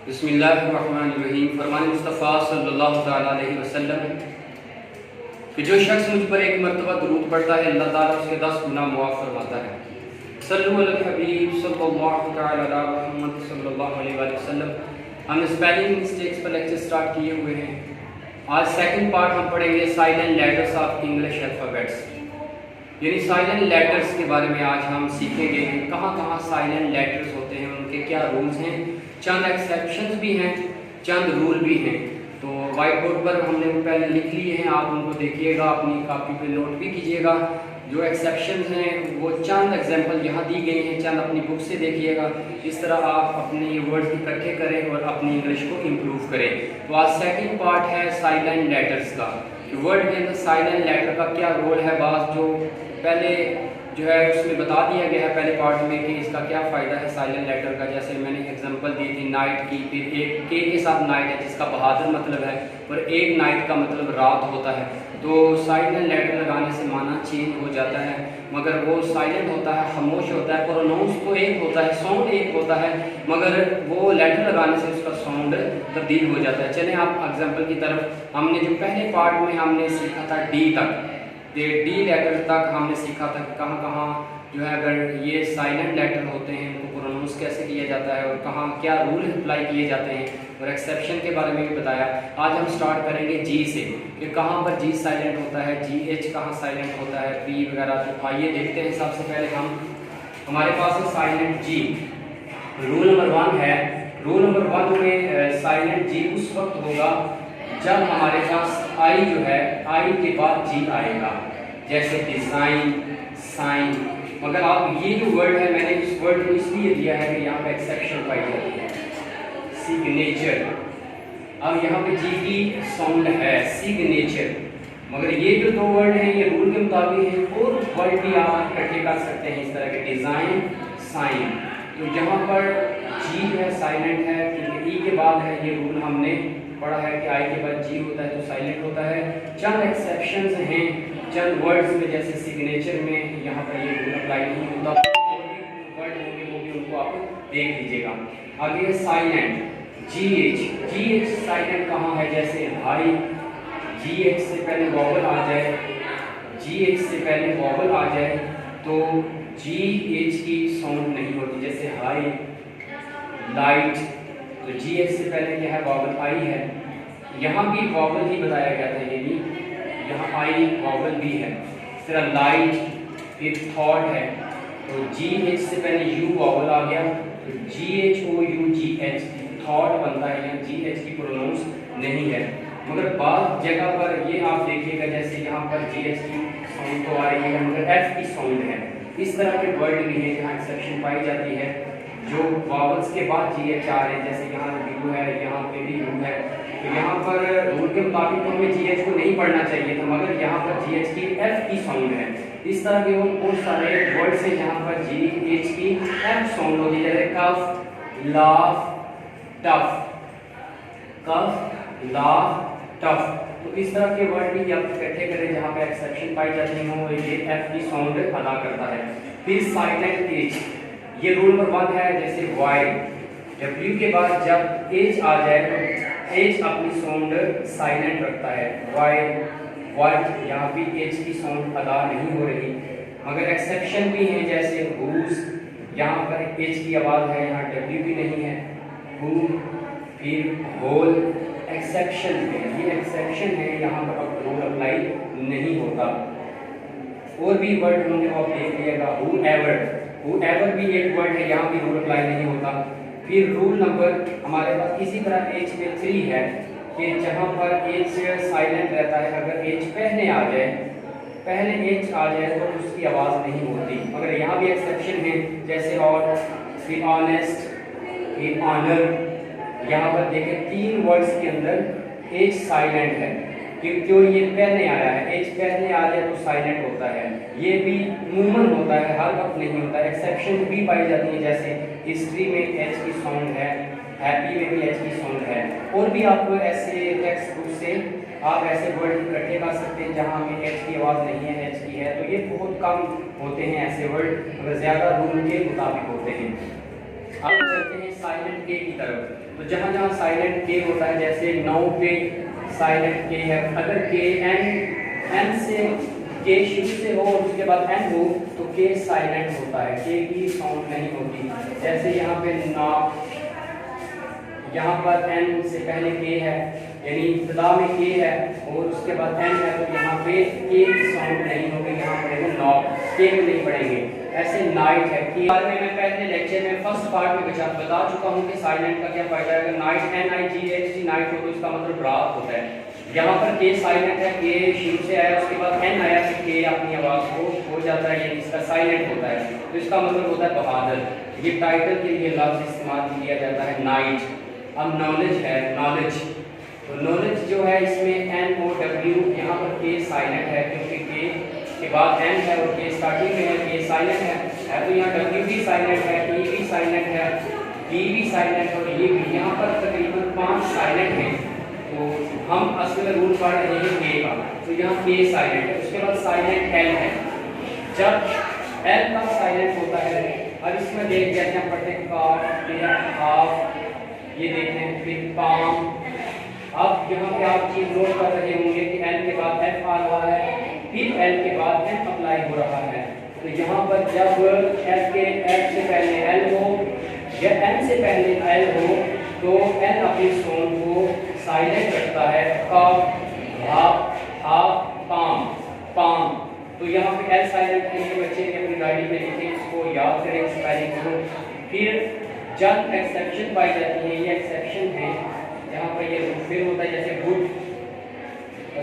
बिस्मिल्लाहिर्रहमानिर्रहीम। फरमान मुस्तफ़ा सल्लल्लाहु तआला अलैहि वसल्लम कि जो शख्स मुझ पर एक मरतबा दुरूद पढ़ता है अल्लाह ताला उसके 10 गुना मुआफ़ फरमाता है। सल्लु अलल हबीब सल्लल्लाहु तआला अला मुहम्मद सल्लल्लाहु अलैहि वसल्लम। हम स्पेलिंग मिस्टेक्स पर लेक्चर स्टार्ट किए हुए हैं। आज सेकंड पार्ट हम पढ़ेंगे silent letters of English alphabets, यानी साइलेंट लेटर्स के बारे में आज हम सीखेंगे कि कहाँ कहाँ साइलेंट लेटर्स होते हैं, उनके क्या रूल्स हैं, चंद एक्सेप्शंस भी हैं, चंद रूल भी हैं। तो वाइट बोर्ड पर हमने वो पहले लिख लिए हैं, आप उनको देखिएगा, अपनी कॉपी पे नोट भी कीजिएगा। जो एक्सेप्शंस हैं वो चंद एग्जांपल यहाँ दी गई हैं, चंद अपनी बुक से देखिएगा। इस तरह आप अपने ये वर्ड्स इकट्ठे करें और अपनी इंग्लिश को इम्प्रूव करें। तो आज सेकंड पार्ट है साइलेंट लेटर्स का। वर्ड के अंदर साइलेंट लेटर का क्या रोल है, बात जो पहले जो है उसमें बता दिया गया है पहले पार्ट में कि इसका क्या फ़ायदा है साइलेंट लेटर का। जैसे मैंने एग्जांपल दी थी नाइट की, फिर एक के साथ नाइट है जिसका बहादुर मतलब है, और एक नाइट का मतलब रात होता है। तो साइलेंट लेटर लगाने से माना चेंज हो जाता है, मगर वो साइलेंट होता है, खामोश होता है, प्रोनाउंस तो एक होता है, साउंड एक होता है, मगर वो लेटर लगाने से उसका साउंड तब्दील हो जाता है। चलें आप एग्जांपल की तरफ। हमने जो पहले पार्ट में हमने सीखा था डी तक, डी लेटर तक हमने सीखा था कि कहाँ कहाँ जो है अगर ये साइलेंट लेटर होते हैं उनको प्रोनाउंस कैसे किया जाता है और कहाँ क्या रूल अप्लाई किए जाते हैं, और एक्सेप्शन के बारे में भी बताया। आज हम स्टार्ट करेंगे जी से कि कहाँ पर जी साइलेंट होता है, जी एच कहाँ साइलेंट होता है, पी वगैरह। तो आइए देखते हैं। सबसे पहले हमारे पास है साइलेंट जी। रूल नंबर 1 है, रूल नंबर 1 में साइलेंट जी उस वक्त होगा जब हमारे पास आई जो है, आई के बाद जी आएगा, जैसे डिज़ाइन, साइन। मगर आप ये जो वर्ड है, मैंने इस वर्ड को इसलिए दिया है कि यहाँ पे एक्सेप्शन पाई जाती है, सिग्नेचर। अब यहाँ पे जी की साउंड है सिग्नेचर, मगर ये जो दो वर्ड हैं ये रूल के मुताबिक हैं, और वर्ड भी आप इकट्ठे कर सकते हैं इस तरह के, डिज़ाइन, साइन। तो यहाँ पर जी जो है साइलेंट है क्योंकि ई के बाद है, ये रूल हमने पढ़ा है कि आई के बाद जी होता है तो साइलेंट होता है। चंद एक्सेप्शंस हैं चंद वर्ड्स में, जैसे सिग्नेचर में यहाँ पर ये रूल अप्लाई नहीं होता, वर्ड होंगे वो भी उनको आप देख लीजिएगा। आगे साइलेंट जी एच साइलेंट कहाँ है, जैसे हाई, जी एच से पहले वॉवल आ जाए, जी एच से पहले वॉवल आ जाए तो जी एच की साउंड नहीं होती, जैसे हाई, लाइट। तो जी एच से पहले क्या है, वॉवल आई है। यहाँ भी वॉवल ही बताया गया था, ये भी यहाँ आई वॉवल भी है। इस तरह लाइट, फिर थॉट है, तो जी एच से पहले यू वॉवल आ गया, तो G H O U G H thought बनता है, यहाँ जी एच की प्रोनाउंस नहीं है। मगर बाद जगह पर ये आप देखिएगा, जैसे यहाँ पर जी एच की साउंड तो आ रही है मगर एफ की साउंड है। इस तरह के वर्ड भी हैं जहाँ एक्सेप्शन पाई जाती है, जो वॉवल्स के बाद जी एच आ रहे हैं, जैसे यहाँ यू है, यहाँ पे भी यू है। तो यहाँ पर रूल के मुताबिक तो हमें जी एच को नहीं पढ़ना चाहिए था, मगर यहाँ पर जी एच की एफ की साउंड है। इस तरह के वो बहुत सारे वर्ड्स हैं जहाँ पर जी एच की एफ साउंड होती है, जैसे कफ, लाफ, टफ, कफ, लाफ, टफ। तो इस तरह के वर्ड भी आप इकट्ठे करें जहाँ पे एक्सेप्शन पाई जाती हो, ये एफ की साउंड अदा करता है। फिर साइलेंट एच, ये रूल नंबर 1 है, जैसे वाई, डब्ल्यू के बाद जब एच आ जाए तो एच अपनी साउंड साइलेंट रखता है, वाई, वाट, यहाँ भी एच की साउंड अदा नहीं हो रही। मगर एक्सेप्शन भी हैं, जैसे हुज, यहाँ पर एच की आवाज़ है, यहाँ डब्ल्यू भी नहीं है, हु, फिर होल, एक्सेप्शन है, ये एक्सेप्शन है, यहाँ पर अब रूल अप्लाई नहीं होता। और भी वर्ड होंगे आप देख लीजिएगा, हुएवर भी एक वर्ड है, यहाँ भी रूल अप्लाई नहीं होता। फिर रूल नंबर हमारे पास इसी तरह एच में 3 है कि जहाँ पर एच साइलेंट रहता है, अगर एच पहले एच आ जाए तो उसकी आवाज़ नहीं होती, मगर यहाँ भी एक्सेप्शन है, जैसे और, फिर ऑनेस्ट, फिर ऑनर। यहाँ पर देखें 3 वर्ड्स के अंदर एच साइलेंट है क्योंकि ये पहले आया है, एच पहले आ जाए तो साइलेंट होता है। ये भी मूवमेंट होता है, हर वक्त नहीं होता। एक्सेप्शन भी पाई जाती है, जैसे हिस्ट्री में एच की साउंड है, हैप्पी में भी एच की साउंड है। और भी आपको ऐसे टेक्स्ट बुक से आप ऐसे वर्ड इकट्ठे कर सकते हैं जहाँ हमें एच की आवाज़ नहीं है, एच की है। तो ये बहुत कम होते हैं ऐसे वर्ड, मगर ज़्यादा रूल के मुताबिक होते हैं। अब चलते हैं साइलेंट के की तरफ। तो जहाँ जहाँ साइलेंट के होता है, जैसे 9 पे साइलेंट के है, अगर के एन से के शुरू से हो और उसके बाद एन हो तो के साइलेंट होता है, के की साउंड नहीं होती। जैसे यहाँ पे ना, यहाँ पर एन से पहले के है, यानी इब्तिदा में के है और उसके बाद एन है, तो यहाँ पे के की साउंड नहीं होगी, यहाँ पढ़ेंगे नॉ, के में नहीं पढ़ेंगे। ऐसे नाइट है कि बारे में मैं पहले लेक्चर में फर्स्ट पार्ट में बता चुका हूँ कि साइलेंट का क्या फायदा है। अगर नाइट NIGHT नाइट हो तो इसका मतलब रात होता है। यहाँ पर के साइलेंट है, के शुरू से आया उसके बाद एन आया, फिर के अपनी आवाज़ को हो जाता है, यानी इसका साइलेंट होता है, तो इसका मतलब होता है बहादुर। ये टाइटल के लिए लफ्ज़ इस्तेमाल किया जाता है नाइट। अब नॉलेज है, नॉलेज, तो नॉलेज जो है इसमें NOW, यहाँ पर के साइलेंट है क्योंकि के बाद एन है और के स्टार्टिंग में है, के साइलेंट है तो यहाँ W भी साइलेंट है, E भी साइलेंट है, B भी साइलेंट है और ये भी। यहाँ पर तकरीबन 5 साइलेंट हैं, तो हम असल में रूल पढ़ रहे हैं के का, तो यहाँ के साइलेंट है। उसके बाद साइलेंट L है, जब L का साइलेंट होता है, अब इसमें देख जैसे हम पढ़ते हैं काफ, हाफ, ये देखें, फिर पाम। अब यहाँ पे आप चीज नोट कर रहे होंगे कि L के बाद F आ रहा है, फिर L के बाद F अप्लाई हो रहा है। तो यहाँ पर जब F से पहले L हो या N से पहले L हो तो L अपनी साउंड को साइलेंट रखता है, calf, half, half, palm, palm. तो यहाँ पे L साइलेंट के लिए बच्चे ने अपनी डायरी में लिखे, इसको याद करें स्पेलिंग को। फिर जब एक्सेप्शन पाई जाती है, ये एक्सेप्शन है, यहाँ पर ये फिर होता है जैसे वुड,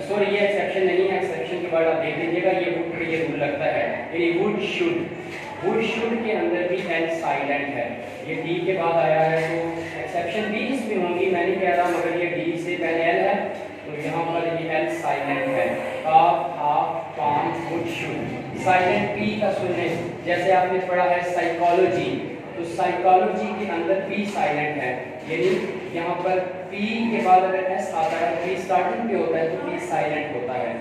सॉरी ये एक्सेप्शन नहीं है, एक्सेप्शन के बाद आप देख लीजिएगा ये वुड पे ये रूल लगता है, यानी वुड शुड, वुड शुड के अंदर भी L साइलेंट है, ये D के बाद आया है तो एक्सेप्शन भी इसमें होंगी, मैं नहीं कह रहा, मगर ये D से पहले L है तो यहाँ पर ये L साइलेंट है। Calf, half, palm, would should. Silent P का सुने, जैसे आपने पढ़ा है साइकोलॉजी, तो साइकोलॉजी के अंदर P साइलेंट है, यानी यहाँ पर P के बाद अगर S आता है, P स्टार्टिंग पे होता है तो P साइलेंट होता है।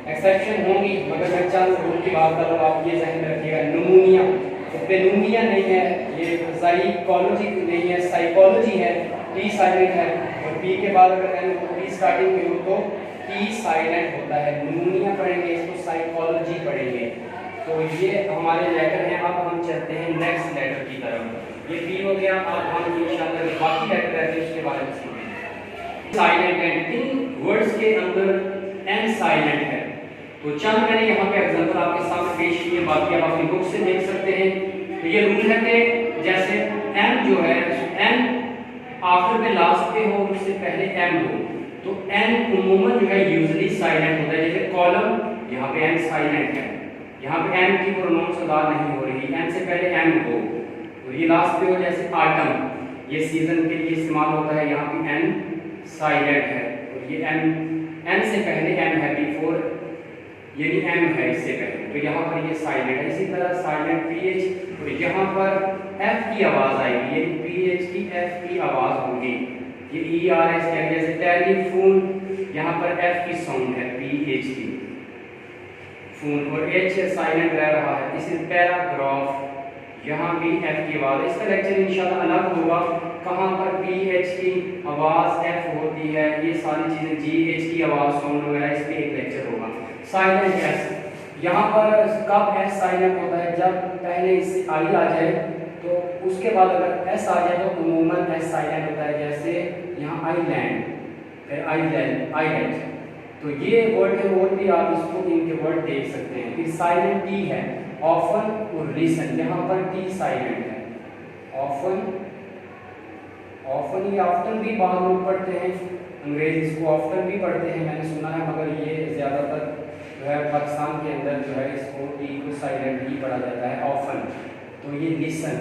एक्सेप्शन होंगी मगर मैं चंद रूल की बात कर रहा हूँ, आप ये ध्यान में रखिएगा। न्यूमोनिया, तो पेनुमिया नहीं है, ये साइकोलॉजी नहीं है, साइकोलॉजी है, P साइलेंट है, और P के बाद अगर P स्टार्टिंग में हो तो P साइलेंट होता है। न्यूमोनिया पढ़ेंगे, इसको साइकोलॉजी पढ़ेंगे। तो ये हमारे लेटर हैं। अब हम चलते हैं नेक्स्ट लेटर की तरफ। ये P हो गया, अब हम इंशाल्लाह बाकी लेटर रहते हैं उसके बारे में सीखेंगे। साइलेंट एंड, इन वर्ड्स के अंदर N साइलेंट है, तो चंद मैंने यहाँ पे एग्जांपल आपके सामने पेश किए, बाकी आप अपनी बुक से देख सकते हैं। तो ये रूल है कि जैसे M जो है, N आखिर में लास्ट पे हो, उससे पहले M हो, तो N उम्मूमन जो है यूजुअली साइलेंट होता है। जैसे कॉलम, यहाँ पे N साइलेंट है, यहाँ पे M की प्रोनाउंस अदा नहीं हो रही, N से पहले M हो, तो ये लास्ट पे हो। जैसे ऑटम, ये सीजन के लिए इस्तेमाल होता है, यहाँ पे N साइलेंट है, और ये N से पहले M है, बिफोर यानी M है इससे पहले, तो यहाँ पर ये साइलेंट है। इसी तरह साइलेंट PH, तो यहाँ पर F की आवाज़ आएगी, ये PH की F की आवाज़ होगी, ये ER है। जैसे टेलीफोन, यहाँ पर F की साउंड है, PH की फोन, और H साइलेंट रह रहा है। इसी पैराग्राफ, यहाँ भी F की आवाज़ है। इसका लेक्चर इंशाल्लाह अलग होगा, कहाँ पर PH की आवाज़ F होती है, ये सारी चीज़ें GH की आवाज़ साउंड वगैरह, इस पर एक लेक्चर होगा। साइलेंट S, यहाँ पर कब S साइलेंट होता है, जब पहले इससे I आ जाए, तो उसके बाद अगर S आ जाए तो उम्मूमन S साइलेंट होता है। जैसे यहाँ आइलैंड, आइलैंड, तो ये वर्ड है, और भी आप इसको इनके वर्ड देख सकते हैं। फिर साइलेंट T है, ऑफन और लिसन, यहाँ पर T साइलेंट है। ऑफन, ऑफन, ये ऑफ्टन भी बहुत लोग पढ़ते हैं, अंग्रेज इसको ऑफ्टन भी पढ़ते हैं, मैंने सुना है, मगर ये ज़्यादातर जो है पाकिस्तान के अंदर जो है इसको T को साइलेंट ही पढ़ा जाता है, ऑफन। तो ये लिसन,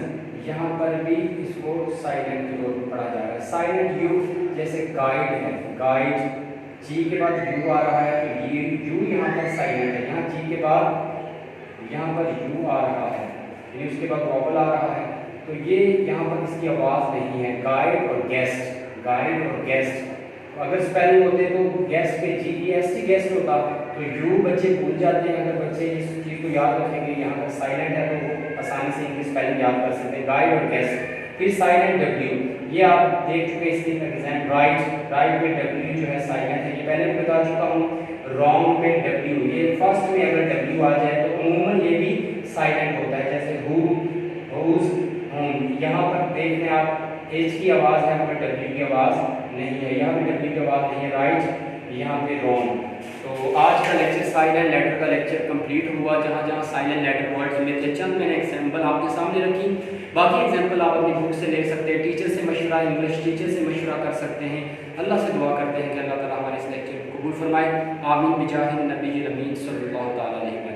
यहाँ पर भी इसको साइलेंट के तौर पर पढ़ा जा रहा है। साइलेंट U, जैसे गाइड है, गाइड, G के बाद U आ रहा है, तो ये U यहाँ पर साइलेंट है, यहाँ G के बाद यहाँ पर U आ रहा है, यानी उसके बाद वॉवल आ रहा है, तो ये यहाँ पर इसकी आवाज़ नहीं है। गाइड और गेस्ट, गाइड और गेस्ट, तो अगर स्पेलिंग होते तो गेस्ट पे GEST गेस्ट होता, तो U बच्चे भूल जाते हैं। अगर बच्चे इस चीज़ को याद रखेंगे, यहाँ पर साइलेंट है, तो वो आसानी से इनकी स्पेलिंग याद कर सकते हैं, गाइड और गेस्ट। फिर साइलेंट डब्ल्यू, ये आप देख चुके इसके एग्जाम राइट में डब्ल्यू जो है साइलेंट है, ये पहले भी बता चुका हूँ। रॉन्ग पे डब्ल्यू, ये फर्स्ट में अगर डब्ल्यू आ जाए तो अमूमन ये भी साइलेंट होता है, जैसे हु, हुज, होम। यहाँ पर देख लें आप एच की आवाज़ है मगर डब्ल्यू की आवाज़ नहीं है, यहाँ पे डब्ल्यू की आवाज़ नहीं है, राइट, यहाँ पे रॉन्ग। तो आज का लेक्चर साइलेंट लेटर का लेक्चर कंप्लीट हुआ, जहाँ जहाँ साइलेंट लेटर वर्ड्स में थे चंद मैंने एग्जाम्पल आपके सामने रखी। बाकी एग्जाम्पल आप अपनी बुक से ले सकते हैं, टीचर से मशवरा, इंग्लिश टीचर से मशवरा कर सकते हैं। अल्लाह से दुआ करते हैं कि अल्लाह ताला हमारे इस लेक्चर को कबूल फरमाए। आमीन बिजाहिन नबी अमीन सल्लल्लाहु अलैहि वसल्लम।